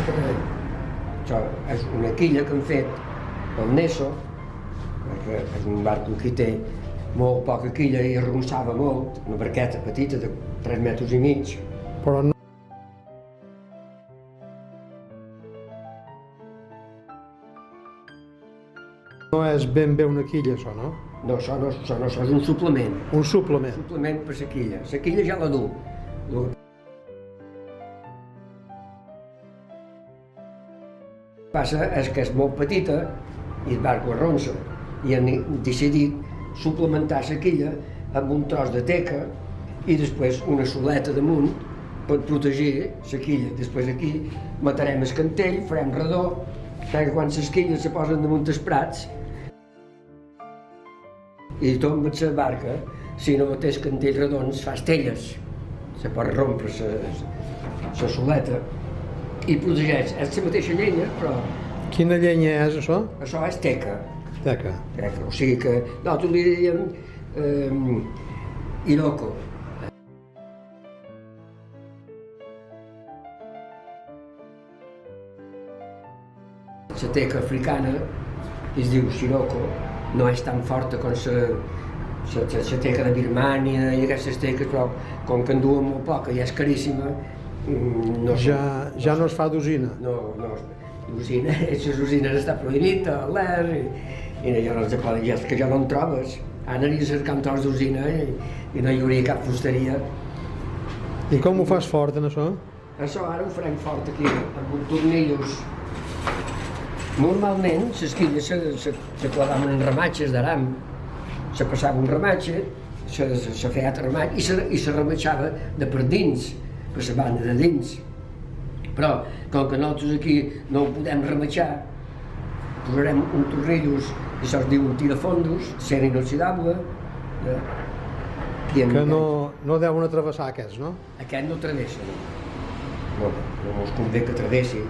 Això és una quilla que han fet pel Neso, perquè és un barco que té molt poca quilla i arronsava molt, una barqueta petita de 3 metres i mig. Però no... No és ben bé una quilla, això, no? No, això és un suplement. Un suplement. Un suplement per la quilla. La quilla ja la du. El que passa és que és molt petita i el barco arronsa. I han decidit suplementar la quilla amb un tros de teca i després una soleta damunt per protegir la quilla. Després aquí matarem el cantell, farem redó, perquè quan les quilles se posen damunt els prats i tomba la barca, si no té el cantell redons, fa estelles. Se pot rompre la soleta i protegeix. És la mateixa llenya, però... Quina llenya és, això? Això és teca. Teca. Teca, o sigui que... Nosaltres li dèiem Iroko. La teca africana es diu Sirocco, no és tan forta com la teca de Birmània i aquestes teques, però com que en duen molt poca i és caríssima, no ja no es fa d'usina. No, l'usina, les usines està prohibit a l'ES i ja no se poden, és que ja no en trobes. Ara aniria a cercar un tros d'usina i no hi hauria cap fusteria. I com ho fas fort, en això? Això ara ho farem fort aquí, amb uns tornillos. Normalment, les quilles se clavaven en rematges d'aram. Se passava un rematge, se feia altre rematge i se rematxava de per dins, per la banda de dins. Però, com que nosaltres aquí no ho podem rematxar, posarem un tornillos, això es diu un tirafondos, ser inoxidable. Que no deuen atravessar aquests, no? Aquest no travessa, no us convé que travessi,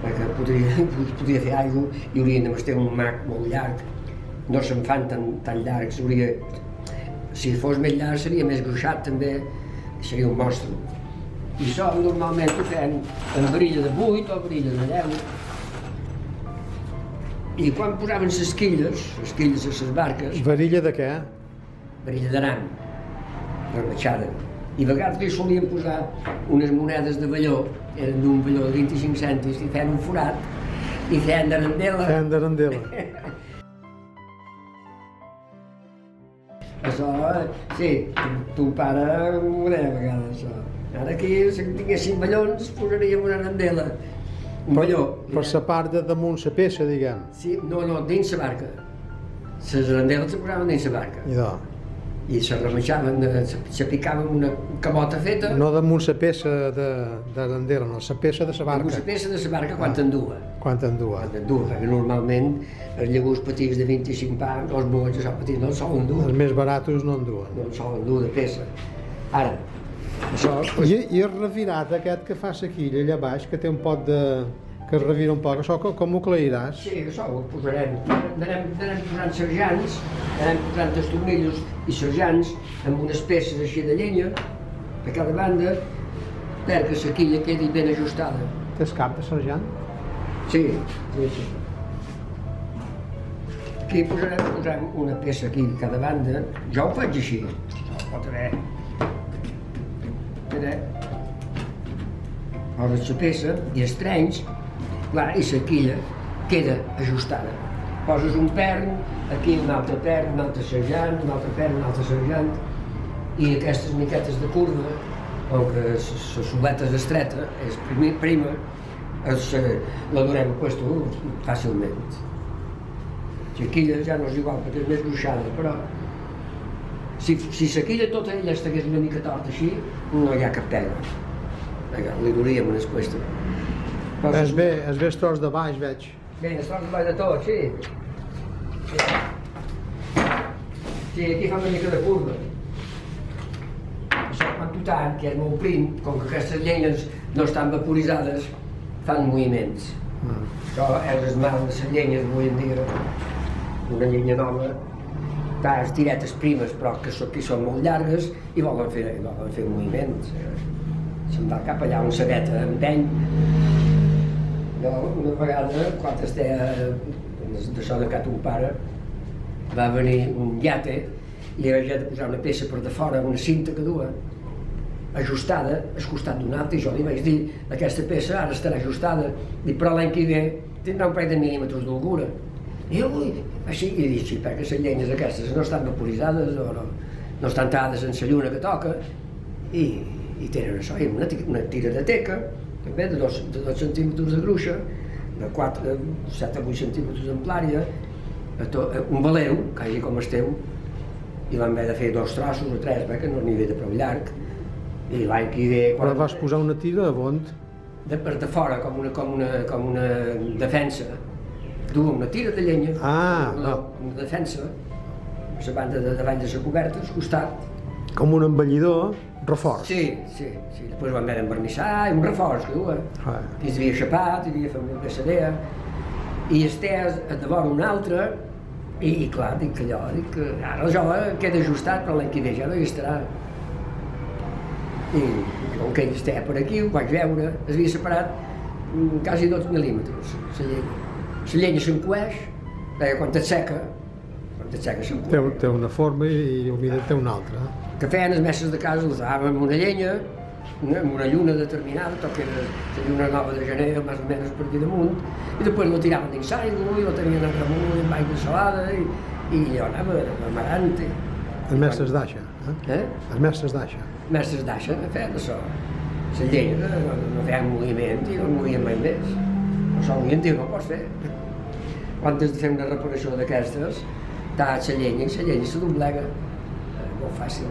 perquè podria fer aigua i haurien de bastir un mac molt llarg. No se'n fan tan llargs, si fos més llarg seria més gruixat també, seria un monstre. I això normalment ho fem en varilla de 8 o varilla de 10. I quan posaven les quilles a les barques... Varilla de què? Varilla d'aram, rematxada. I a vegades li solien posar unes monedes de velló, eren d'un velló de 25 cèntims, i feien un forat i feien d'arandela. Feien d'arandela. Això, sí, ton pare ho deia a vegades, això. Ara aquí, si tinguéssim vellons, posaríem una arandela, un velló. Per la part de damunt la peça, diguem. Sí, no, dins la barca. Les arandeles se posaven dins la barca. I se rematxaven, se picaven una cabota feta. No damunt la peça d'arandela, no, la peça de la barca. Damunt la peça de la barca quan t'endua. Quan t'endua. Perquè normalment els llegums petits de 25 pams, els bolls de petits no els solen dur. Els més baratos no en duen. No els solen dur de peça. Ara, això... I el revirat aquest que fa la quilla allà baix, que té un pot de... que es revira un poc, això com ho clairàs? Sí, això ho posarem. Anem posant serjants, anem posant els tornillos i serjants amb unes peces així de llenya a cada banda perquè la quilla quedi ben ajustada. Tens cap de serjant? Sí. Aquí posarem una peça aquí a cada banda. Jo ho faig així. Pot haver. Poses la peça i estrenys. Clar, i la quilla queda ajustada. Poses un pern, aquí un altre pern, un altre serjant, un altre pern, un altre serjant, i aquestes miquetes de curva, com que la soleta és estreta, és prima, la durem a puesto fàcilment. La quilla ja no és igual, perquè és més gruixada, però si la quilla tota ella estigués una mica torta així, no hi ha cap pega. Li duríem en el puesto. És bé el tros de baix, veig. Bé, el tros de baix de tot, sí. Sí, aquí fa una mica de curva. Això quan tu tant, que és molt prim, com que aquestes llenyes no estan vaporitzades, fan moviments. Això és el mal de les llenyes avui en dia. Una llenya nova, les tiretes primes, però que són molt llargues i volen fer moviments. Se'n va cap allà on la veta empeny. Jo una vegada, quan estava d'això de cat un pare, va venir un llate i li vaig haver de posar una peça per de fora, una cinta que dua, ajustada al costat d'un altre, i jo li vaig dir, aquesta peça ara estarà ajustada, i però l'any que ve tindrà un parell de mil·límetres d'holgura. I ui, així, i dic, sí, perquè les llenyes aquestes no estan vaporitzades o no estan tallades en la lluna que toca, i tenen això, i una tira de teca, també de 2 centímetres de gruixa, de 7 a 8 centímetres d'amplària, un valeu, quasi com el teu, i vam haver de fer 2 trossos o 3, perquè no n'hi havia de prou llarg, i l'any que hi ve... Però vas posar una tira a bond? Per de fora, com una defensa, duia una tira de llenya, una defensa, a la banda de davall de la coberta, al costat. Com un embellidor, reforç. Sí, després vam haver d'envernissar, i un reforç que duia. I es havia xapat, i havia fet una peçadea, i estès de vora un altre, i clar, dic que ara el jove queda ajustat, però l'any que ve ja no hi estarà. I com que ell estava per aquí, ho vaig veure, es havia separat quasi 2 mil·límetres, la llenya. La llenya s'encoeix, quan et seca s'encoeix. Té una forma i humida té una altra. Que feien els mestres de casa, els dàvem una llenya, amb una lluna determinada, tot que era la lluna nova de gener, més o menys per aquí damunt, i després la tiraven dins l'aigua, i la tenien en remull, amb aigua salada, i allò anava amarant. Els mestres d'aixa, Els mestres d'aixa. Mestres d'aixa feien això. La llenya no feien moviment i no en movien mai més. Això avui en dia no ho pots fer. Quan has de fer una reparació d'aquestes, talla la llenya i la llenya se doblega. Molt fàcil.